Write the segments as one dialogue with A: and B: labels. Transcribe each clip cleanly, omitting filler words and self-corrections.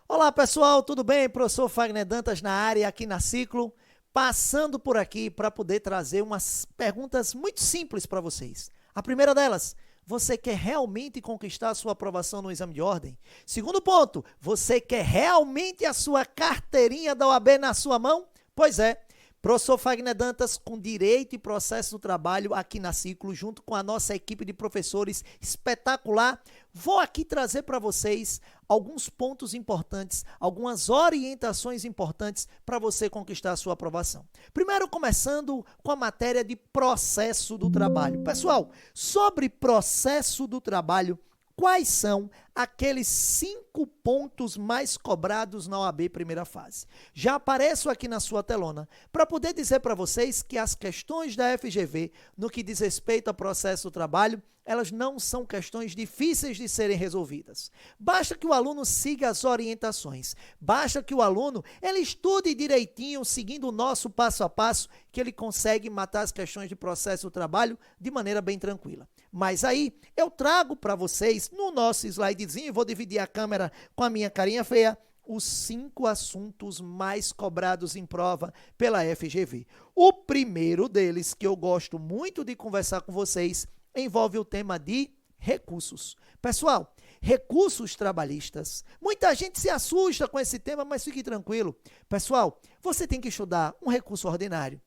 A: Olá pessoal, tudo bem? Professor Fagner Dantas na área, aqui na Ciclo, passando por aqui para poder trazer umas perguntas muito simples para vocês. A primeira delas, você quer realmente conquistar a sua aprovação no exame de ordem? Segundo ponto, você quer realmente a sua carteirinha da OAB na sua mão? Pois é. Professor Fagner Dantas, com Direito e Processo do Trabalho, aqui na Ciclo, junto com a nossa equipe de professores espetacular, vou aqui trazer para vocês alguns pontos importantes, algumas orientações importantes para você conquistar a sua aprovação. Primeiro, começando com a matéria de processo do trabalho. Pessoal, sobre processo do trabalho, quais são aqueles 5 pontos mais cobrados na OAB primeira fase? Já apareço aqui na sua telona para poder dizer para vocês que as questões da FGV, no que diz respeito ao processo do trabalho, elas não são questões difíceis de serem resolvidas. Basta que o aluno siga as orientações, basta que o aluno ele estude direitinho, seguindo o nosso passo a passo, que ele consegue matar as questões de processo do trabalho de maneira bem tranquila. Mas aí eu trago para vocês, no nosso slidezinho, vou dividir a câmera com a minha carinha feia, os 5 assuntos mais cobrados em prova pela FGV. O primeiro deles, que eu gosto muito de conversar com vocês, envolve o tema de recursos. Pessoal, recursos trabalhistas. Muita gente se assusta com esse tema, mas fique tranquilo. Pessoal, você tem que estudar um recurso ordinário,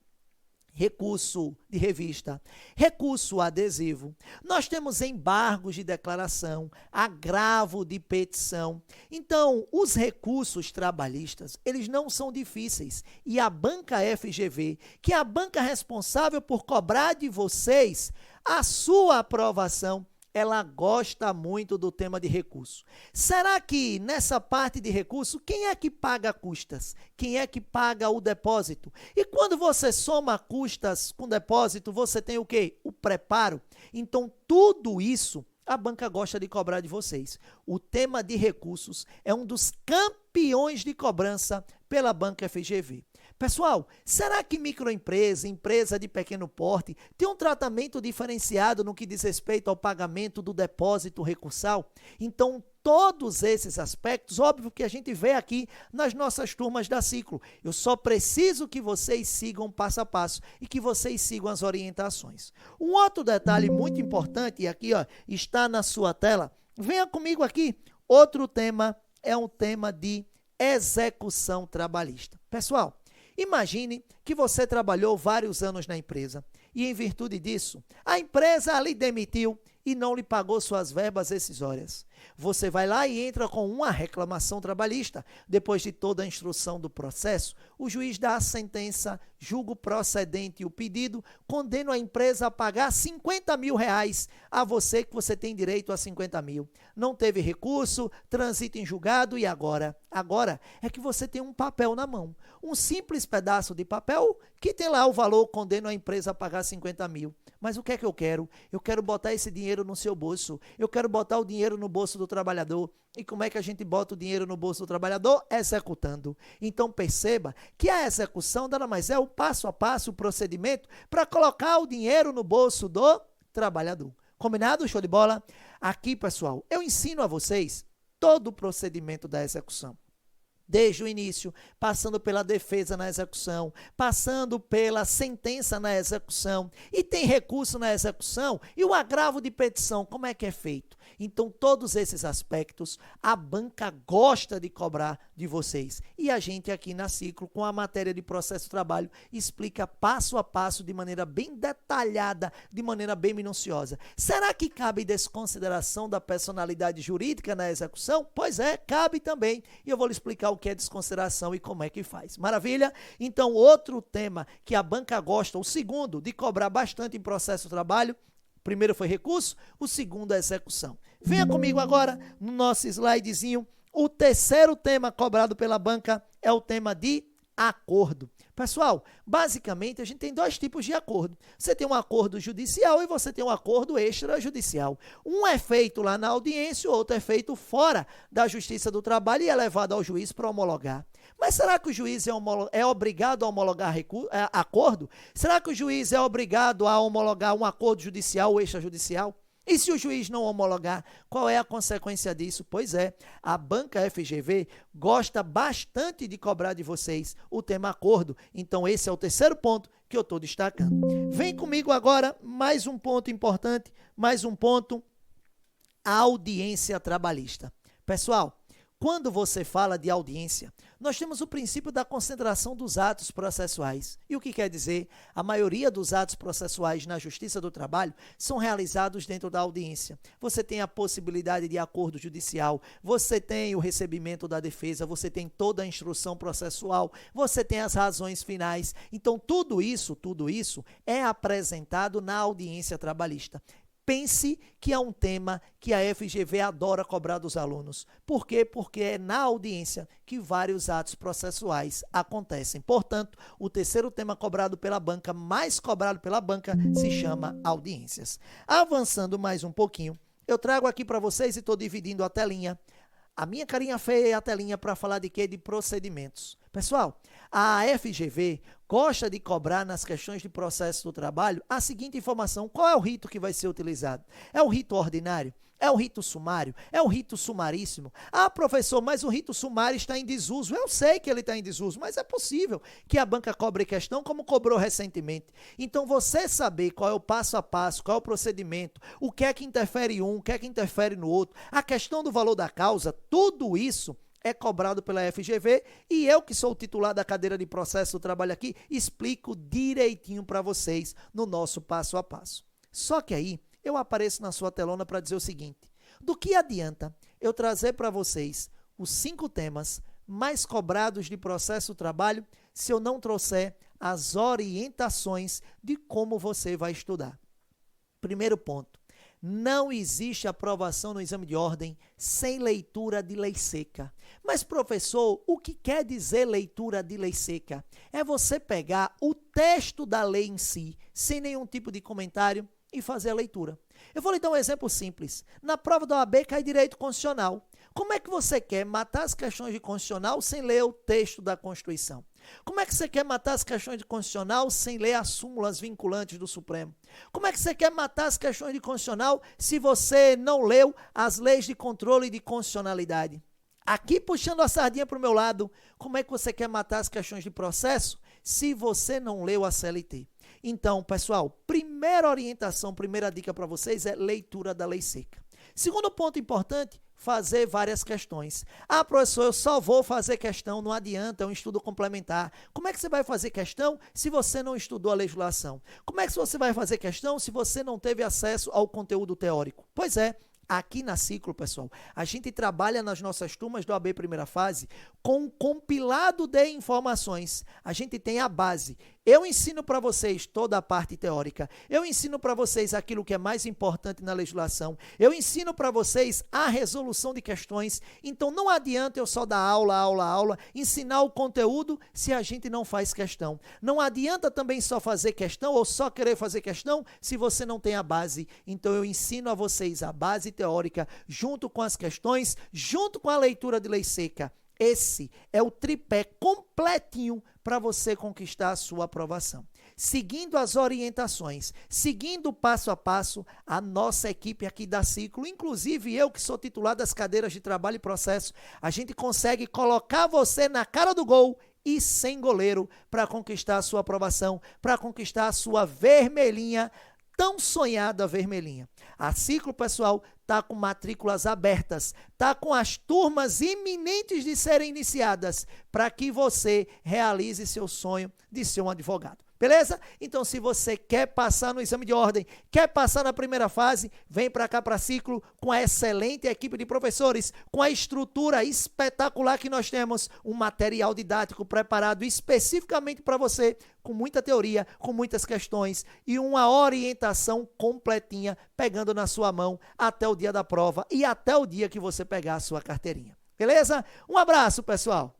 A: recurso de revista, recurso adesivo. Nós temos embargos de declaração, agravo de petição. Então, os recursos trabalhistas, eles não são difíceis. E a banca FGV, que é a banca responsável por cobrar de vocês a sua aprovação, ela gosta muito do tema de recurso. Será que nessa parte de recurso, quem é que paga custas? Quem é que paga o depósito? E quando você soma custas com depósito, você tem o quê? O preparo. Então, tudo isso a banca gosta de cobrar de vocês. O tema de recursos é um dos campeões de cobrança pela banca FGV. Pessoal, será que microempresa, empresa de pequeno porte, tem um tratamento diferenciado no que diz respeito ao pagamento do depósito recursal? Então, todos esses aspectos, óbvio que a gente vê aqui nas nossas turmas da Ciclo. Eu só preciso que vocês sigam passo a passo e que vocês sigam as orientações. Um outro detalhe muito importante, e aqui ó, está na sua tela, venha comigo aqui. Outro tema é um tema de execução trabalhista. Pessoal, imagine que você trabalhou vários anos na empresa e, em virtude disso, a empresa lhe demitiu e não lhe pagou suas verbas rescisórias. Você vai lá e entra com uma reclamação trabalhista. Depois de toda a instrução do processo, o juiz dá a sentença, julga procedente o pedido, condena a empresa a pagar 50 mil reais a você, que você tem direito a 50 mil. Não teve recurso, transita em julgado e agora? Agora é que você tem um papel na mão. Um simples pedaço de papel que tem lá o valor, condena a empresa a pagar 50 mil. Mas o que é que eu quero? Eu quero botar esse dinheiro no seu bolso. Eu quero botar o dinheiro no bolso do trabalhador. E como é que a gente bota o dinheiro no bolso do trabalhador? Executando. Então perceba que a execução nada mais é o passo a passo, o procedimento para colocar o dinheiro no bolso do trabalhador. Combinado? Show de bola? Aqui, pessoal, eu ensino a vocês todo o procedimento da execução. Desde o início, passando pela defesa na execução, passando pela sentença na execução, e tem recurso na execução, e o agravo de petição, como é que é feito? Então, todos esses aspectos, a banca gosta de cobrar de vocês. E a gente aqui na Ciclo, com a matéria de processo de trabalho, explica passo a passo, de maneira bem detalhada, de maneira bem minuciosa. Será que cabe desconsideração da personalidade jurídica na execução? Pois é, cabe também. E eu vou lhe explicar o que é desconsideração e como é que faz. Maravilha? Então, outro tema que a banca gosta, o segundo, de cobrar bastante em processo de trabalho, o primeiro foi recurso, o segundo é execução. Venha comigo agora no nosso slidezinho. O terceiro tema cobrado pela banca é o tema de acordo. Pessoal, basicamente a gente tem 2 tipos de acordo. Você tem um acordo judicial e você tem um acordo extrajudicial. Um é feito lá na audiência, o outro é feito fora da Justiça do Trabalho e é levado ao juiz para homologar. Mas será que o juiz é obrigado a homologar acordo? Será que o juiz é obrigado a homologar um acordo judicial ou extrajudicial? E se o juiz não homologar, qual é a consequência disso? Pois é, a banca FGV gosta bastante de cobrar de vocês o tema acordo. Então, esse é o terceiro ponto que eu estou destacando. Vem comigo agora, mais um ponto importante, mais um ponto, a audiência trabalhista. Pessoal, quando você fala de audiência, nós temos o princípio da concentração dos atos processuais. E o que quer dizer? A maioria dos atos processuais na Justiça do Trabalho são realizados dentro da audiência. Você tem a possibilidade de acordo judicial, você tem o recebimento da defesa, você tem toda a instrução processual, você tem as razões finais. Então, tudo isso é apresentado na audiência trabalhista. Pense que é um tema que a FGV adora cobrar dos alunos. Por quê? Porque é na audiência que vários atos processuais acontecem. Portanto, o terceiro tema cobrado pela banca, mais cobrado pela banca, se chama audiências. Avançando mais um pouquinho, eu trago aqui para vocês e estou dividindo a telinha. A minha carinha feia é a telinha para falar de quê? De procedimentos. Pessoal, a FGV gosta de cobrar nas questões de processo do trabalho a seguinte informação: qual é o rito que vai ser utilizado? É o rito ordinário? É o rito sumário? É o rito sumaríssimo? Ah, professor, mas o rito sumário está em desuso. Eu sei que ele está em desuso, mas é possível que a banca cobre questão como cobrou recentemente. Então, você saber qual é o passo a passo, qual é o procedimento, o que é que interfere em um, o que é que interfere no outro, a questão do valor da causa, tudo isso é cobrado pela FGV e eu, que sou o titular da cadeira de processo do trabalho aqui, explico direitinho para vocês no nosso passo a passo. Só que aí eu apareço na sua telona para dizer o seguinte: do que adianta eu trazer para vocês os 5 temas mais cobrados de processo do trabalho se eu não trouxer as orientações de como você vai estudar? Primeiro ponto: não existe aprovação no exame de ordem sem leitura de lei seca. Mas, professor, o que quer dizer leitura de lei seca? É você pegar o texto da lei em si, sem nenhum tipo de comentário, e fazer a leitura. Eu vou lhe dar um exemplo simples. Na prova da OAB cai direito constitucional. Como é que você quer matar as questões de constitucional sem ler o texto da Constituição? Como é que você quer matar as questões de constitucional sem ler as súmulas vinculantes do Supremo? Como é que você quer matar as questões de constitucional se você não leu as leis de controle de constitucionalidade? Aqui, puxando a sardinha para o meu lado, como é que você quer matar as questões de processo se você não leu a CLT? Então, pessoal, primeira orientação, primeira dica para vocês é leitura da lei seca. Segundo ponto importante, fazer várias questões. Ah, professor, eu só vou fazer questão, não adianta, é um estudo complementar. Como é que você vai fazer questão se você não estudou a legislação? Como é que você vai fazer questão se você não teve acesso ao conteúdo teórico? Pois é, aqui na Ciclo, pessoal, a gente trabalha nas nossas turmas do AB primeira fase com um compilado de informações. A gente tem a base. Eu ensino para vocês toda a parte teórica. Eu ensino para vocês aquilo que é mais importante na legislação. Eu ensino para vocês a resolução de questões. Então, não adianta eu só dar aula, ensinar o conteúdo se a gente não faz questão. Não adianta também só fazer questão ou só querer fazer questão se você não tem a base. Então, eu ensino a vocês a base teórica junto com as questões, junto com a leitura de lei seca. Esse é o tripé completinho para você conquistar a sua aprovação. Seguindo as orientações, seguindo passo a passo, a nossa equipe aqui da Ciclo, inclusive eu que sou titular das cadeiras de trabalho e processo, a gente consegue colocar você na cara do gol e sem goleiro para conquistar a sua aprovação, para conquistar a sua vermelhinha, tão sonhada vermelhinha. A Ciclo, pessoal, está com matrículas abertas, está com as turmas iminentes de serem iniciadas para que você realize seu sonho de ser um advogado. Beleza? Então, se você quer passar no exame de ordem, quer passar na primeira fase, vem para cá para Ciclo com a excelente equipe de professores, com a estrutura espetacular que nós temos, um material didático preparado especificamente para você, com muita teoria, com muitas questões e uma orientação completinha, pegando na sua mão até o dia da prova e até o dia que você pegar a sua carteirinha. Beleza? Um abraço, pessoal!